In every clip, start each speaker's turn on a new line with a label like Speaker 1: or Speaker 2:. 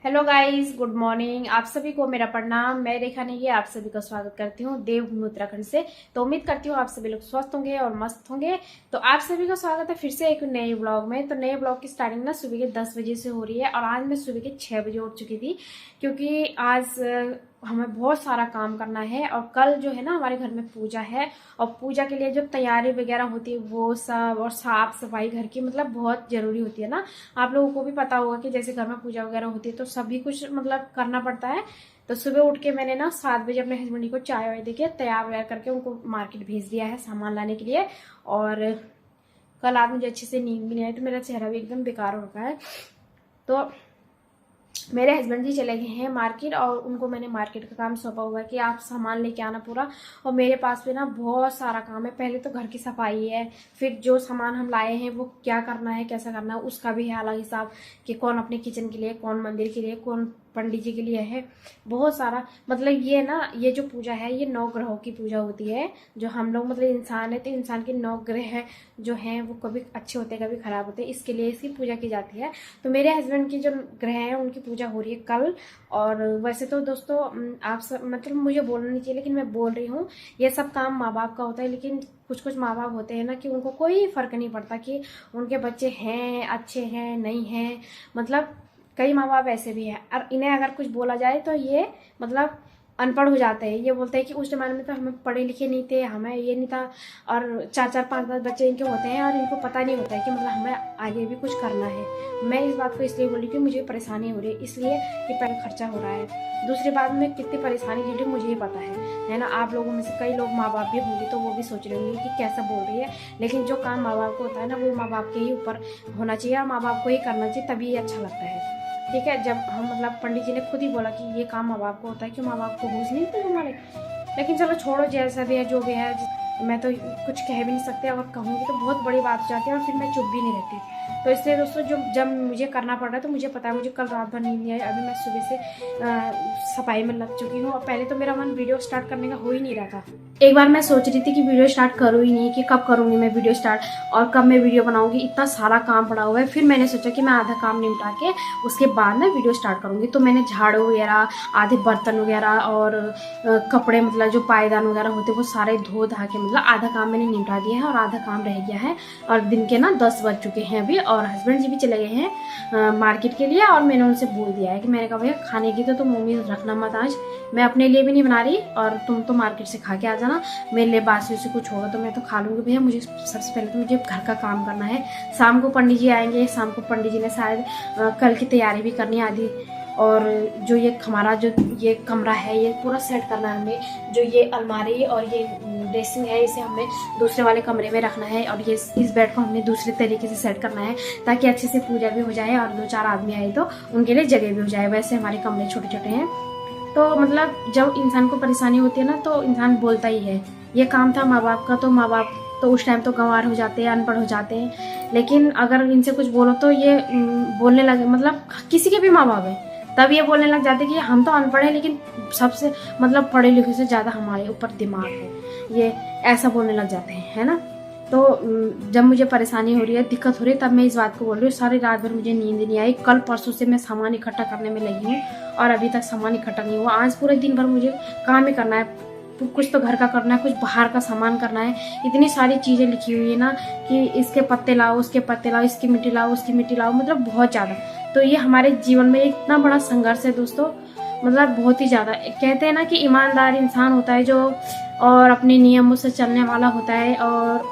Speaker 1: Hello guys, good morning. आप सभी को मेरा प्रणाम। मैं रेखा नेगी आप सभी का स्वागत करती हूँ देवभूमि उत्तराखंड से। तो उम्मीद करती हूँ आप सभी लोग स्वस्थ होंगे और मस्त होंगे। तो आप सभी का स्वागत है फिर से एक नए ब्लॉग में। तो नए ब्लॉग की स्टार्टिंग ना सुबह के 10 बजे से हो रही है और आज मैं सुबह के 6 बजे उठ चुकी थी, क्योंकि आज हमें बहुत सारा काम करना है और कल जो है ना हमारे घर में पूजा है। और पूजा के लिए जो तैयारी वगैरह होती है वो सब, और साफ सफाई घर की मतलब बहुत जरूरी होती है ना। आप लोगों को भी पता होगा कि जैसे घर में पूजा वगैरह होती है तो सभी कुछ मतलब करना पड़ता है। तो सुबह उठ के मैंने ना 7 बजे अपने हस्बैंड को चाय वाय देके तैयार वैयार करके उनको मार्केट भेज दिया है सामान लाने के लिए। और कल रात मुझे अच्छे से नींद भी नहीं आई तो मेरा चेहरा भी एकदम बेकार हो रखा है। तो मेरे हस्बैंड जी चले गए हैं मार्केट और उनको मैंने मार्केट का काम सौंपा हुआ है कि आप सामान लेके आना पूरा। और मेरे पास भी ना बहुत सारा काम है। पहले तो घर की सफाई है, फिर जो सामान हम लाए हैं वो क्या करना है कैसा करना है उसका भी है अलग हिसाब, कि कौन अपने किचन के लिए, कौन मंदिर के लिए, कौन पंडित जी के लिए है। बहुत सारा मतलब ये ना, ये जो पूजा है ये 9 ग्रहों की पूजा होती है। जो हम लोग मतलब इंसान है तो इंसान के 9 ग्रह जो हैं वो कभी अच्छे होते हैं कभी खराब होते हैं, इसके लिए इसकी पूजा की जाती है। तो मेरे हस्बैंड की जो ग्रह हैं उनकी पूजा हो रही है कल। और वैसे तो दोस्तों आप सब मतलब मुझे बोलना नहीं चाहिए लेकिन मैं बोल रही हूँ, ये सब काम माँ बाप का होता है। लेकिन कुछ कुछ माँ बाप होते हैं ना कि उनको कोई फर्क नहीं पड़ता कि उनके बच्चे हैं अच्छे हैं नहीं हैं। मतलब कई माँ बाप ऐसे भी हैं और इन्हें अगर कुछ बोला जाए तो ये मतलब अनपढ़ हो जाते हैं। ये बोलते हैं कि उस जमाने में तो हमें पढ़े लिखे नहीं थे, हमें ये नहीं था। और 4-4 5-5 बच्चे इनके होते हैं और इनको पता नहीं होता है कि मतलब हमें आगे भी कुछ करना है। मैं इस बात को इसलिए बोली कि मुझे परेशानी हो रही है, इसलिए कि पैसा खर्चा हो रहा है। दूसरी बात में कितनी परेशानी झेली मुझे ही पता है ना। आप लोगों में से कई लोग माँ बाप भी होंगे तो वो भी सोच रहे होंगे कि कैसा बोल रही है। लेकिन जो काम माँ बाप को होता है ना वो माँ बाप के ही ऊपर होना चाहिए और माँ बाप को ही करना चाहिए, तभी ये अच्छा लगता है। ठीक है, जब हम मतलब पंडित जी ने खुद ही बोला कि ये काम माँ बाप को होता है, क्यों माँ बाप को घूस नहीं थे हमारे। लेकिन चलो छोड़ो, जैसा भी है जो भी है। मैं तो कुछ कह भी नहीं सकते, अगर कहूँगी तो बहुत बड़ी बात हो जाती है और फिर मैं चुप भी नहीं रहती। तो इसलिए दोस्तों जो जब मुझे करना पड़ रहा है तो मुझे पता है, मुझे कल रात भर नींद नहीं आई। अभी मैं सुबह से सफाई में लग चुकी हूँ और पहले तो मेरा मन वीडियो स्टार्ट करने का हो ही नहीं रहा था। एक बार मैं सोच रही थी कि वीडियो स्टार्ट करूँ ही नहीं, कि कब करूँगी मैं वीडियो स्टार्ट और कब मैं वीडियो बनाऊँगी, इतना सारा काम पड़ा हुआ है। फिर मैंने सोचा कि मैं आधा काम निपटा के उसके बाद मैं वीडियो स्टार्ट करूँगी। तो मैंने झाड़ू वगैरह, आधे बर्तन वगैरह और कपड़े मतलब जो पायदान वगैरह होते वो सारे धो धा के मतलब आधा काम मैंने निपटा दिया है और आधा काम रह गया है। और दिन के ना 10 बज चुके हैं अभी और हस्बैंड जी भी चले गए हैं मार्केट के लिए। और मैंने उनसे बोल दिया है कि मैंने कहा भैया खाने की तो तुम उम्मीद रखना मत, आज मैं अपने लिए भी नहीं बना रही और तुम तो मार्केट से खा के आ जाना। मेरे लिए बासी से कुछ होगा तो मैं तो खा लूँगी भैया, मुझे सबसे पहले तो मुझे घर का काम करना है। शाम को पंडित जी आएंगे, शाम को पंडित जी ने शायद कल की तैयारी भी करनी है आदि। और जो ये हमारा जो ये कमरा है ये पूरा सेट करना है हमें। जो ये अलमारी और ये ड्रेसिंग है इसे हमें दूसरे वाले कमरे में रखना है और ये इस बेड को हमने दूसरे तरीके से सेट करना है ताकि अच्छे से पूजा भी हो जाए और 2-4 आदमी आए तो उनके लिए जगह भी हो जाए। वैसे हमारे कमरे छोटे छोटे हैं तो मतलब जब इंसान को परेशानी होती है ना तो इंसान बोलता ही है। ये काम था माँ बाप का तो माँ बाप तो उस टाइम तो गंवार हो जाते हैं, अनपढ़ हो जाते हैं। लेकिन अगर इनसे कुछ बोलो तो ये बोलने लगे, मतलब किसी के भी माँ बाप हैं तब ये बोलने लग जाते कि हम तो अनपढ़ हैं लेकिन सबसे मतलब पढ़े लिखे से ज़्यादा हमारे ऊपर दिमाग है, ये ऐसा बोलने लग जाते हैं, है ना। तो जब मुझे परेशानी हो रही है, दिक्कत हो रही है, तब मैं इस बात को बोल रही हूँ। सारी रात भर मुझे नींद नहीं आई। कल परसों से मैं सामान इकट्ठा करने में लगी हूँ और अभी तक सामान इकट्ठा नहीं हुआ। आज पूरे दिन भर मुझे काम ही करना है, कुछ तो घर का करना है, कुछ बाहर का सामान करना है। इतनी सारी चीज़ें लिखी हुई है ना कि इसके पत्ते लाओ, उसके पत्ते लाओ, इसकी मिट्टी लाओ, उसकी मिट्टी लाओ, मतलब बहुत ज़्यादा। तो ये हमारे जीवन में इतना बड़ा संघर्ष है दोस्तों, मतलब बहुत ही ज़्यादा। कहते हैं ना कि ईमानदार इंसान होता है जो और अपने नियमों से चलने वाला होता है और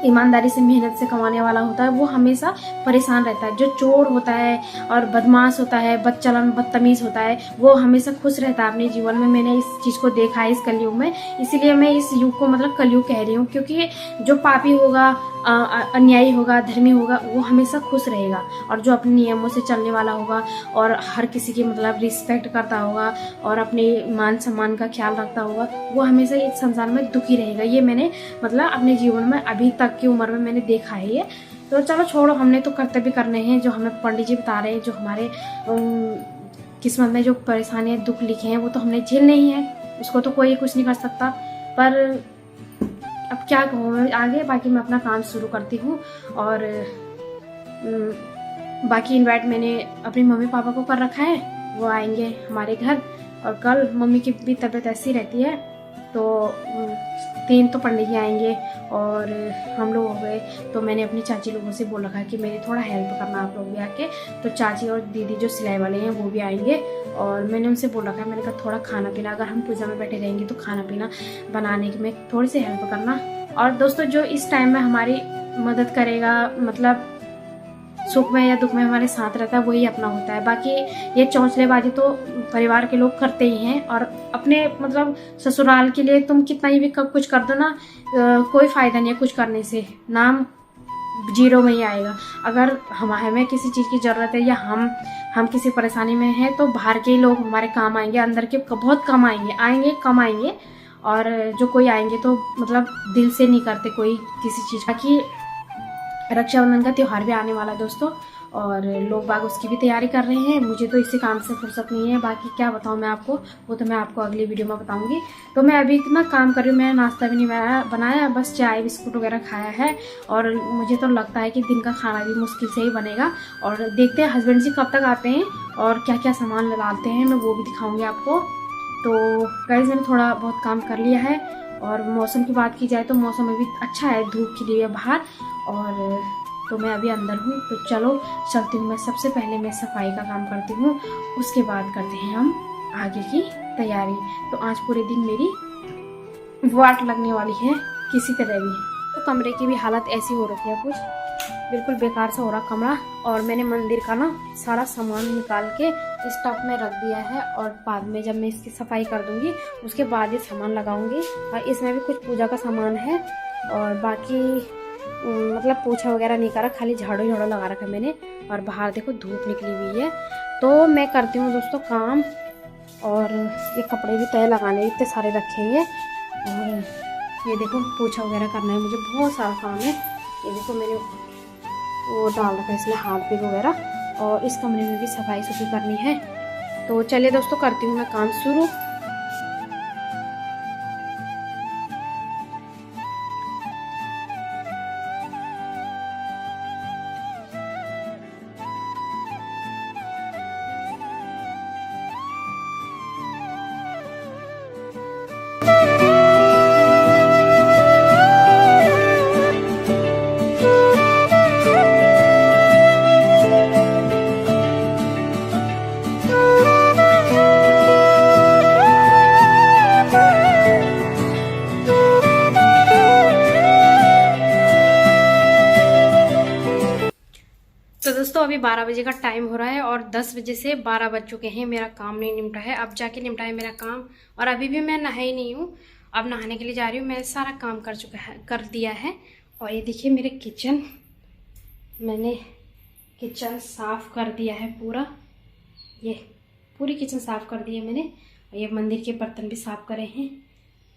Speaker 1: ईमानदारी से मेहनत से कमाने वाला होता है, वो हमेशा परेशान रहता है। जो चोर होता है और बदमाश होता है, बदचलन बदतमीज होता है, वो हमेशा खुश रहता है अपने जीवन में। मैंने इस चीज़ को देखा है इस कलयुग में, इसीलिए मैं इस युग को मतलब कलयुग कह रही हूँ। क्योंकि जो पापी होगा, अन्यायी होगा, धर्मी होगा, वो हमेशा खुश रहेगा। और जो अपने नियमों से चलने वाला होगा और हर किसी की मतलब रिस्पेक्ट करता होगा और अपने मान सम्मान का ख्याल रखता होगा, वो हमेशा इस संसार में दुखी रहेगा। ये मैंने मतलब अपने जीवन में अभी तक की उम्र में मैंने देखा है ये। तो चलो छोड़ो, हमने तो कर्तव्य करने हैं जो हमें पंडित जी बता रहे हैं। जो हमारे किस्मत में जो परेशानियाँ दुख लिखे हैं वो तो हमने झेलने ही है, उसको तो कोई कुछ नहीं कर सकता। पर अब क्या कहूँ मैं आगे, बाकी मैं अपना काम शुरू करती हूँ। और बाकी इनवाइट मैंने अपनी मम्मी पापा को कर रखा है, वो आएंगे हमारे घर। और कल मम्मी की भी तबीयत ऐसी रहती है, तो 3 तो पंडित जी आएंगे और हम लोग हो गए। तो मैंने अपनी चाची लोगों से बोल रखा है कि मेरी थोड़ा हेल्प करना आप लोग भी आके। तो चाची और दीदी जो सिलाई वाले हैं वो भी आएंगे, और मैंने उनसे बोल रखा है, मैंने कहा थोड़ा खाना पीना, अगर हम पूजा में बैठे रहेंगे तो खाना पीना बनाने में थोड़ी सी हेल्प करना। और दोस्तों जो इस टाइम में हमारी मदद करेगा, मतलब सुख में या दुख में हमारे साथ रहता है, वही अपना होता है। बाकी ये चौंचलेबाजी तो परिवार के लोग करते ही हैं, और अपने मतलब ससुराल के लिए तुम कितना ही भी कुछ कर दो ना, कोई फायदा नहीं है कुछ करने से, नाम जीरो में ही आएगा। अगर हमें किसी चीज़ की ज़रूरत है या हम किसी परेशानी में हैं, तो बाहर के लोग हमारे काम आएंगे, अंदर के बहुत कम आएंगे कम आएंगे। और जो कोई आएंगे तो मतलब दिल से नहीं करते कोई किसी चीज़। बाकी रक्षाबंधन का त्यौहार भी आने वाला है दोस्तों, और लोग बाग उसकी भी तैयारी कर रहे हैं। मुझे तो इसी काम से फुर्सत नहीं है, बाकी क्या बताऊँ मैं आपको, वो तो मैं आपको अगली वीडियो में बताऊंगी। तो मैं अभी इतना काम कर रही हूँ, मैंने नाश्ता भी नहीं बनाया, बस चाय बिस्कुट वगैरह खाया है। और मुझे तो लगता है कि दिन का खाना भी मुश्किल से ही बनेगा। और देखते हैं हस्बैंड जी कब तक आते हैं और क्या क्या सामान लाते हैं, मैं वो भी दिखाऊँगी आपको। तो गाइस मैंने थोड़ा बहुत काम कर लिया है। और मौसम की बात की जाए तो मौसम अभी अच्छा है, धूप खिली है बाहर। और तो मैं अभी अंदर हूँ, तो चलो चलती हूँ। मैं सबसे पहले मैं सफाई का काम करती हूँ, उसके बाद करते हैं हम आगे की तैयारी। तो आज पूरे दिन मेरी वाट लगने वाली है किसी तरह भी। तो कमरे की भी हालत ऐसी हो रखी है, कुछ बिल्कुल बेकार सा हो रहा कमरा। और मैंने मंदिर का ना सारा सामान निकाल के इस टब में रख दिया है, और बाद में जब मैं इसकी सफाई कर दूंगी उसके बाद ये सामान लगाऊंगी। और इसमें भी कुछ पूजा का सामान है, और बाकी मतलब पोछा वगैरह नहीं करा, खाली झाड़ू लगा रखा है मैंने। और बाहर देखो धूप निकली हुई है। तो मैं करती हूँ दोस्तों काम, और ये कपड़े भी तय लगाने इतने सारे रखेंगे। और ये देखो पोछा वगैरह करना है मुझे, बहुत सारा काम है। ये देखो मैंने वो डाल रखा है इसमें हार्पिक वगैरह, और इस कमरे में भी सफाई सुफाई करनी है। तो चलिए दोस्तों करती हूँ मैं काम शुरू। तो दोस्तों अभी 12 बजे का टाइम हो रहा है, और 10 बजे से 12 बज चुके हैं, मेरा काम नहीं निपटा है। अब जाके निपटा है मेरा काम, और अभी भी मैं नहाई नहीं हूँ, अब नहाने के लिए जा रही हूँ। मैं सारा काम कर दिया है। और ये देखिए मेरे किचन, मैंने किचन साफ़ कर दिया है पूरा, ये पूरी किचन साफ़ कर दी है मैंने। और ये मंदिर के बर्तन भी साफ़ करे हैं,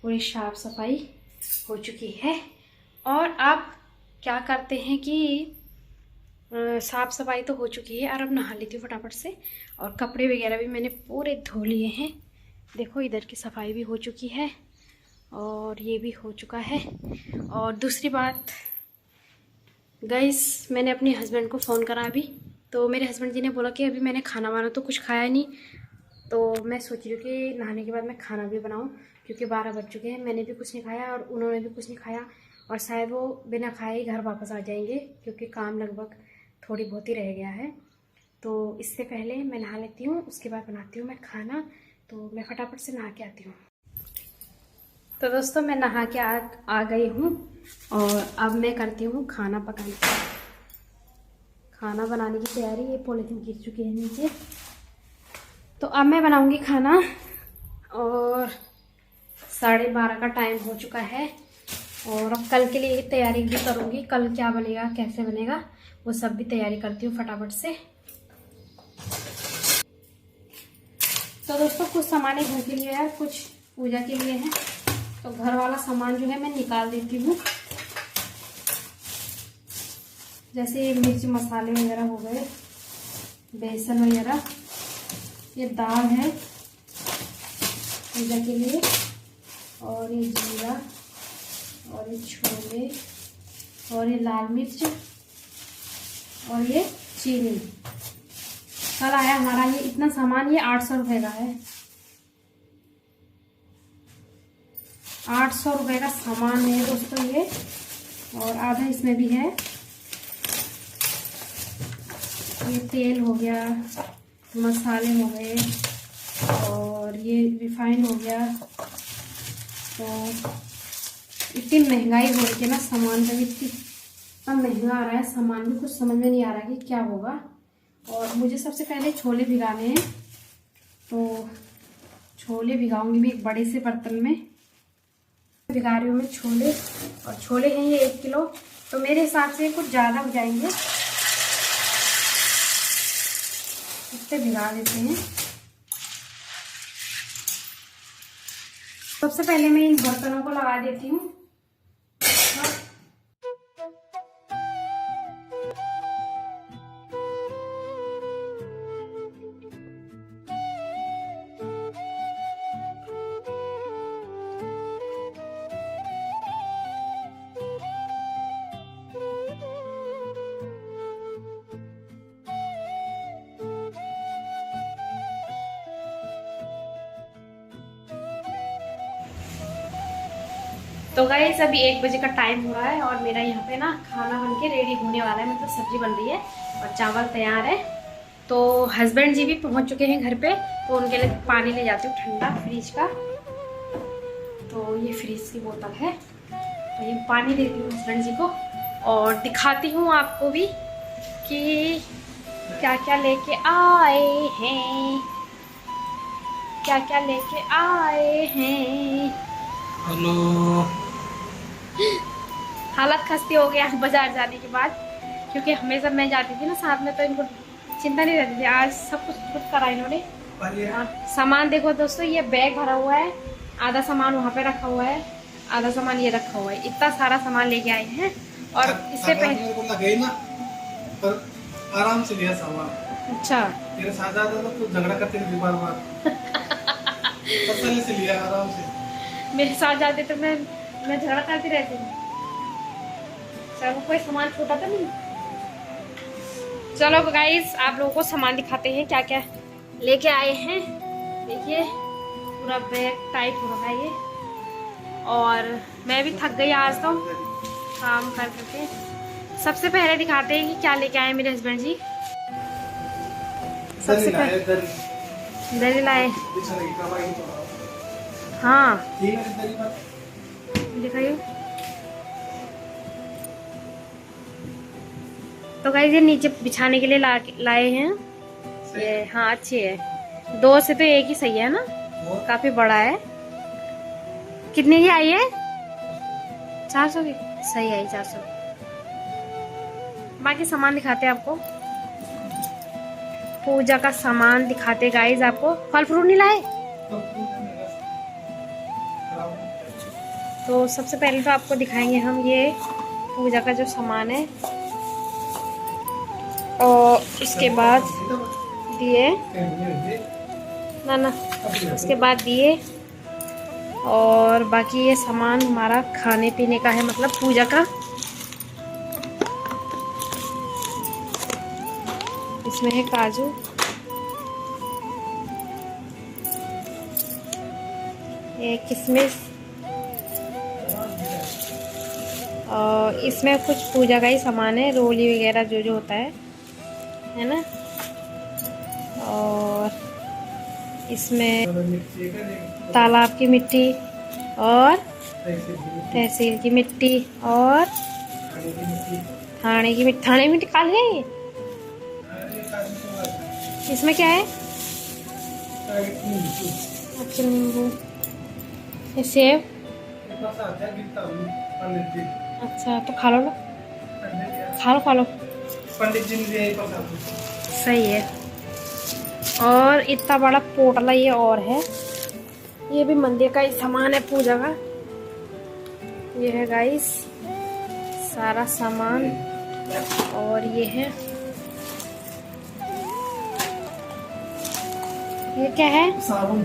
Speaker 1: पूरी साफ सफाई हो चुकी है। और अब क्या करते हैं कि साफ़ सफाई तो हो चुकी है, और अब नहा लेती हूँ फटाफट से। और कपड़े वगैरह भी मैंने पूरे धो लिए हैं, देखो इधर की सफाई भी हो चुकी है, और ये भी हो चुका है। और दूसरी बात गाइस, मैंने अपने हस्बैंड को फ़ोन करा अभी, तो मेरे हस्बैंड जी ने बोला कि अभी मैंने खाना वाना तो कुछ खाया नहीं, तो मैं सोच रही हूँ कि नहाने के बाद मैं खाना भी बनाऊँ, क्योंकि 12 बज चुके हैं। मैंने भी कुछ नहीं खाया और उन्होंने भी कुछ नहीं खाया, और शायद वो बिना खाए ही घर वापस आ जाएंगे, क्योंकि काम लगभग थोड़ी बहुत ही रह गया है। तो इससे पहले मैं नहा लेती हूँ, उसके बाद बनाती हूँ मैं खाना। तो मैं फटाफट से नहा के आती हूँ। तो दोस्तों मैं नहा के आ गई हूँ, और अब मैं करती हूँ खाना पकाने की, खाना बनाने की तैयारी। ये पॉलीथीन गिर चुकी है नीचे, तो अब मैं बनाऊँगी खाना। और 12:30 का टाइम हो चुका है, और अब कल के लिए तैयारी भी करूँगी, कल क्या बनेगा कैसे बनेगा वो सब भी तैयारी करती हूँ फटाफट से। तो दोस्तों कुछ सामान घर के लिए है, कुछ पूजा के लिए है, तो घर वाला सामान जो है मैं निकाल देती हूँ। जैसे मिर्च मसाले वगैरह हो गए, बेसन वगैरह, ये दाल है पूजा के लिए, और ये जीरा, और ये छोले, और ये लाल मिर्च, और ये चीनी। कल आया हमारा ये इतना सामान, ये 800 रुपये का है। 800 रुपये का सामान है दोस्तों ये, और आधा इसमें भी है। ये तेल हो गया, मसाले हो गए, और ये रिफाइंड हो गया। तो इतनी महंगाई हो रही है ना, सामान का भी इतना महंगा आ रहा है, सामान भी कुछ समझ में नहीं आ रहा कि क्या होगा। और मुझे सबसे पहले छोले भिगाने हैं, तो छोले भिगाऊंगी मैं एक बड़े से बर्तन में। भिगा रही हूँ मैं छोले, और छोले हैं ये 1 किलो, तो मेरे हिसाब से कुछ ज़्यादा हो जाएंगे, इससे भिगा देते हैं। सबसे पहले मैं इन बर्तनों को लगा देती हूँ। तो गाइस अभी 1 बजे का टाइम हुआ है, और मेरा यहाँ पे ना खाना बन के रेडी होने वाला है, मतलब सब्जी बन रही है और चावल तैयार है। तो हस्बैंड जी भी पहुँच चुके हैं घर पे, तो उनके लिए पानी ले जाती हूँ ठंडा फ्रिज का। तो ये फ्रिज की बोतल है, तो ये पानी देती हूँ हस्बैंड जी को, और दिखाती हूँ आपको भी कि क्या क्या लेके आए हैं, क्या क्या लेके आए हैं।
Speaker 2: हेलो।
Speaker 1: हालत खस्ती हो गया बाजार जाने के बाद, क्योंकि हमेशा मैं जाती थी ना साथ में, तो इनको चिंता नहीं रहती थी। आज सब कुछ खुद करा इन्होंने। सामान देखो दोस्तों, ये बैग भरा हुआ है, आधा सामान वहाँ पे रखा हुआ है, आधा सामान ये रखा हुआ है, इतना सारा सामान लेके आए हैं। और इससे पहले
Speaker 2: ना, पर आराम से लिया सामान।
Speaker 1: अच्छा,
Speaker 2: तेरे साथ आता तो झगड़ा करते थे बार-बार। तसल्ली से लिया आराम से।
Speaker 1: मेरे साथ जाते तो मैं झगड़ा करती रहती हूँ। चलो कोई सामान छोटा तो नहीं। चलो गाइस आप लोगों को सामान दिखाते हैं क्या क्या लेके आए हैं। देखिए पूरा बैग टाइट हो रहा है ये, और मैं भी थक गई आज तो काम कर करके। सबसे पहले दिखाते हैं कि क्या लेके आए मेरे हस्बैंड जी। सबसे पहले दरी लाए। हाँ दिखाइए। तो गाइस ये नीचे बिछाने के लिए लाए हैं ये। हाँ अच्छी है, 2 से तो एक ही सही है ना, काफी बड़ा है। कितने की आई है? 400 की सही आई, 400। बाकी सामान दिखाते हैं आपको, पूजा का सामान दिखाते गाइस आपको। फल फ्रूट नहीं लाए? तो सबसे पहले तो आपको दिखाएंगे हम ये पूजा का जो सामान है, और उसके बाद दिए ना उसके बाद दिए, और बाकी ये सामान हमारा खाने पीने का है, मतलब पूजा का। इसमें है काजू, ये किशमिश, और इसमें कुछ पूजा का ही सामान है, रोली वगैरह जो जो होता है ना। और इसमें तालाब की मिट्टी और तहसील की मिट्टी और थाने की मिट्टी। थाने की मिट्टी काल है ये। इसमें क्या है? अच्छा नींबू, ये सेब। अच्छा तो खा लो ना, खा लो।
Speaker 2: पंडित जी ने
Speaker 1: सही है। और इतना बड़ा पोटला ये और है, ये भी मंदिर का ही सामान है पूजा का। ये है गाइस सारा सामान, और ये है, ये क्या है?
Speaker 2: साबुन।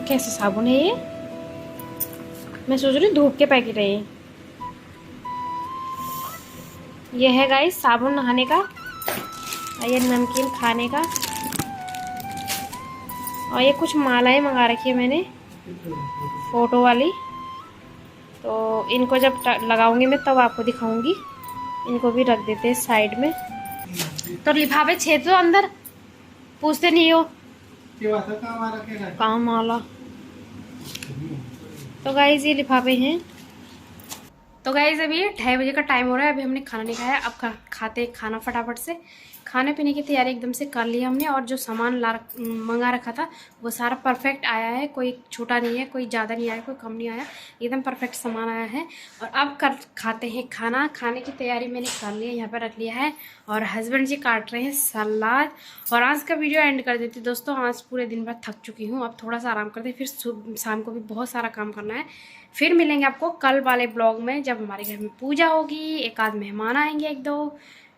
Speaker 1: कैसे साबुन है ये? मैं सोच रही धूप के पैकेट है ये है गाइस साबुन नहाने का। और ये नमकीन खाने का, और ये कुछ मालाएं मंगा रखी है मैंने फोटो वाली, तो इनको जब लगाऊंगी मैं तब आपको दिखाऊंगी। इनको भी रख देते हैं साइड में। तो लिफाफे छेद दो अंदर, पूछते नहीं हो काम वाला। तो गाइस ये लिफाफे हैं। तो गाइस अभी 2:30 बजे का टाइम हो रहा है, अभी हमने खाना नहीं खाया। अब खाते खाना फटाफट से। खाने पीने की तैयारी एकदम से कर ली हमने, और जो सामान मंगा रखा था वो सारा परफेक्ट आया है, कोई छोटा नहीं है, कोई ज़्यादा नहीं आया, कोई कम नहीं आया, एकदम परफेक्ट सामान आया है। और अब खाते हैं खाना। खाने की तैयारी मैंने कर ली है, यहाँ पर रख लिया है, और हस्बैंड जी काट रहे हैं सलाद। और आज का वीडियो एंड कर देती दोस्तों। आज पूरे दिन भर थक चुकी हूँ, अब थोड़ा सा आराम करते, फिर शाम को भी बहुत सारा काम करना है। फिर मिलेंगे आपको कल वाले ब्लॉग में, जब हमारे घर में पूजा होगी, एक आध मेहमान आएंगे, 1-2।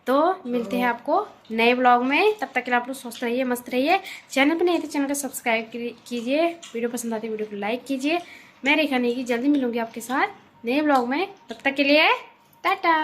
Speaker 1: तो मिलते हैं आपको नए ब्लॉग में। तब तक के लिए आप लोग स्वस्थ रहिए, मस्त रहिए। चैनल पर नहीं थे चैनल को सब्सक्राइब कीजिए, वीडियो पसंद आती है वीडियो को लाइक कीजिए। मैं रेखा नेगी जल्दी मिलूंगी आपके साथ नए ब्लॉग में, तब तक के लिए टाटा।